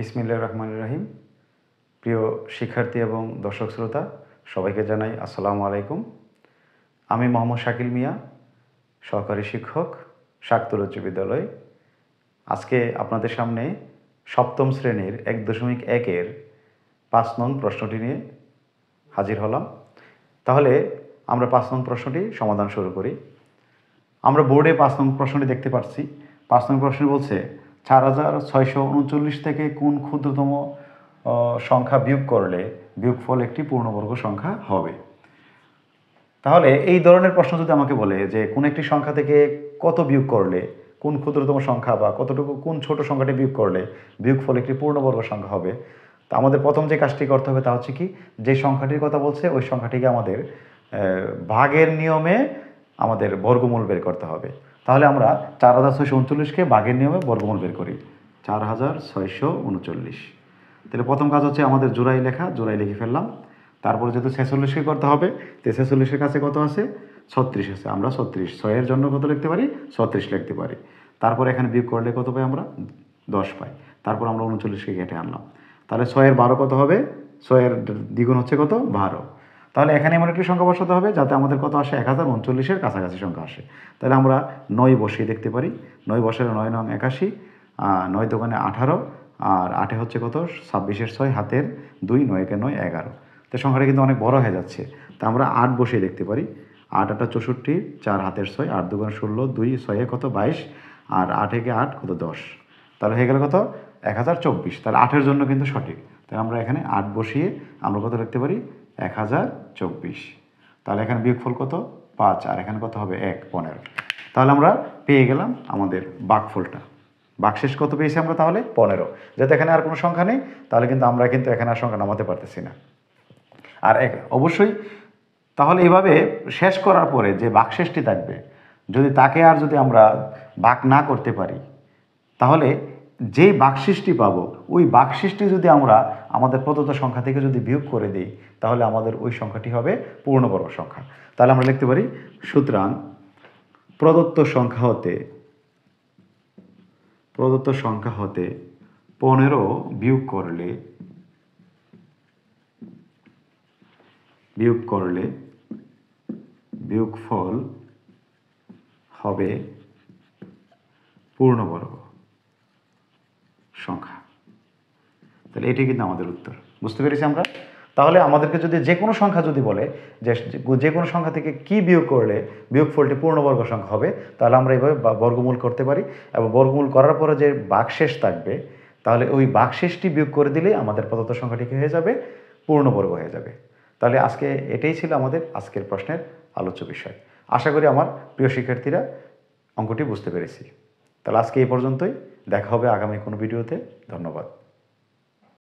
বিসমিল্লাহির রহমানির রহিম। প্রিয় শিক্ষার্থী এবং দর্শক শ্রোতা সবাইকে জানাই আসসালামু আলাইকুম। আমি মোহাম্মদ শাকিল মিয়া, সহকারী শিক্ষক, শাকতুল উচ্চ বিদ্যালয়। আজকে আপনাদের সামনে সপ্তম শ্রেণীর 1.1-এর 5 নং প্রশ্নটি নিয়ে হাজির হলাম। তাহলে আমরা 5 নং প্রশ্নটি সমাধান শুরু করি। আমরা বোর্ডে 5 নং প্রশ্নটি দেখতে পাচ্ছি। 5 নং প্রশ্ন বলছে 4639 থেকে কোন ক্ষুদ্রতম সংখ্যা বিয়োগ করলে বিয়োগফল একটি পূর্ণবর্গ সংখ্যা হবে। তাহলে এই ধরনের প্রশ্ন যদি আমাকে বলে যে কোন একটি সংখ্যা থেকে কত বিয়োগ করলে, কোন ক্ষুদ্রতম সংখ্যা বা কতটুকু কোন ছোট সংখ্যাটি বিয়োগ করলে বিয়োগফল একটি পূর্ণবর্গ সংখ্যা হবে, তা আমাদের প্রথম যে কাজটি করতে হবে তা হচ্ছে কি, যে সংখ্যাটির কথা বলছে ওই সংখ্যাটিকে আমাদের ভাগের নিয়মে আমাদের বর্গমূল বের করতে হবে। তাহলে আমরা 4639কে ভাগের নিয়মে বর্গমূল বের করি। 4639। তাহলে প্রথম কাজ হচ্ছে আমাদের জোড়াই লেখা, জোড়াই লিখে ফেললাম। তারপরে যেহেতু 46কে করতে হবে, তো 46-এর কাছে কত আছে? 36 আছে। আমরা 36, 6-এর জন্য কত লিখতে পারি? 36 লিখতে পারি। তারপর এখানে বিয়োগ করলে কত পাই আমরা? 10 পাই। তারপর আমরা 39কে কেটে আনলাম। তাহলে 6-এর 12 কত হবে? 6-এর দ্বিগুণ হচ্ছে কত? 12। তাহলে এখানে এমন একটি সংখ্যা বসাতে হবে যাতে আমাদের কত আসে? 1039-এর কাছাকাছি সংখ্যা আসে। তাহলে আমরা 9 বসিয়ে দেখতে পারি। 9 বসালে 9 নং 81, 9 দোকানে 18, আর 8 হচ্ছে কত? 26-এর 6, হাতের 2, 9-একে 9, 11। তো সংখ্যাটা কিন্তু অনেক বড় হয়ে যাচ্ছে। তা আমরা 8 বসিয়ে দেখতে পারি। 8 8 64, 4 হাতের 6, 8 দুগুণে 16, 2 6-এ কত? 22, আর 8-একে 8 কত? 10। তাহলে হয়ে গেল কত? 1024। তাহলে 8-এর জন্য কিন্তু সঠিক। তাহলে আমরা এখানে 8 বসিয়ে আমরা কত লিখতে পারি? 1024। তাহলে এখানে বিয়োগফল কত? 5, আর এখানে কত হবে? 1, 15। তাহলে আমরা পেয়ে গেলাম আমাদের ভাগফলটা। ভাগশেষ কত পেয়েছি আমরা? তাহলে 15। যেহেতু এখানে আর কোনো সংখ্যা নেই, তাহলে কিন্তু আমরা কিন্তু এখানে আর সংখ্যা নামাতে পারতেছি না। আর অবশ্যই তাহলে এইভাবে শেষ করার পরে যে ভাগশেষটি থাকবে, যদি তাকে আর যদি আমরা ভাগ না করতে পারি, তাহলে যেই ভাগশেষটি পাবো ওই ভাগশেষটি যদি আমরা আমাদের প্রদত্ত সংখ্যা থেকে যদি বিয়োগ করে দিই, তাহলে আমাদের ওই সংখ্যাটি হবে পূর্ণবর্গ সংখ্যা। তাহলে আমরা লিখতে পারি, সুতরাং প্রদত্ত সংখ্যা হতে 15 বিয়োগ করলে বিয়োগফল হবে পূর্ণবর্গ সংখ্যা। তাহলে এটি কিন্তু আমাদের উত্তর। বুঝতে পেরেছি আমরা? তাহলে আমাদেরকে যদি যে কোনো সংখ্যা যদি বলে যে কোনো সংখ্যা থেকে কি বিয়োগ করলে বিয়োগফলটি পূর্ণবর্গ সংখ্যা হবে, তাহলে আমরা এইভাবে বর্গমূল করতে পারি, এবং বর্গমূল করার পরে যে ভাগশেষ থাকবে, তাহলে ওই ভাগশেষটি বিয়োগ করে দিলেই আমাদের প্রদত্ত সংখ্যাটি হয়ে যাবে? পূর্ণবর্গ হয়ে যাবে। তাহলে আজকে এটাই ছিল আমাদের আজকের প্রশ্নের আলোচ্য বিষয়। আশা করি আমার প্রিয় শিক্ষার্থীরা অঙ্কটি বুঝতে পেরেছি। তাহলে আজকে এই পর্যন্তই। দেখা হবে আগামী কোনো ভিডিওতে। ধন্যবাদ।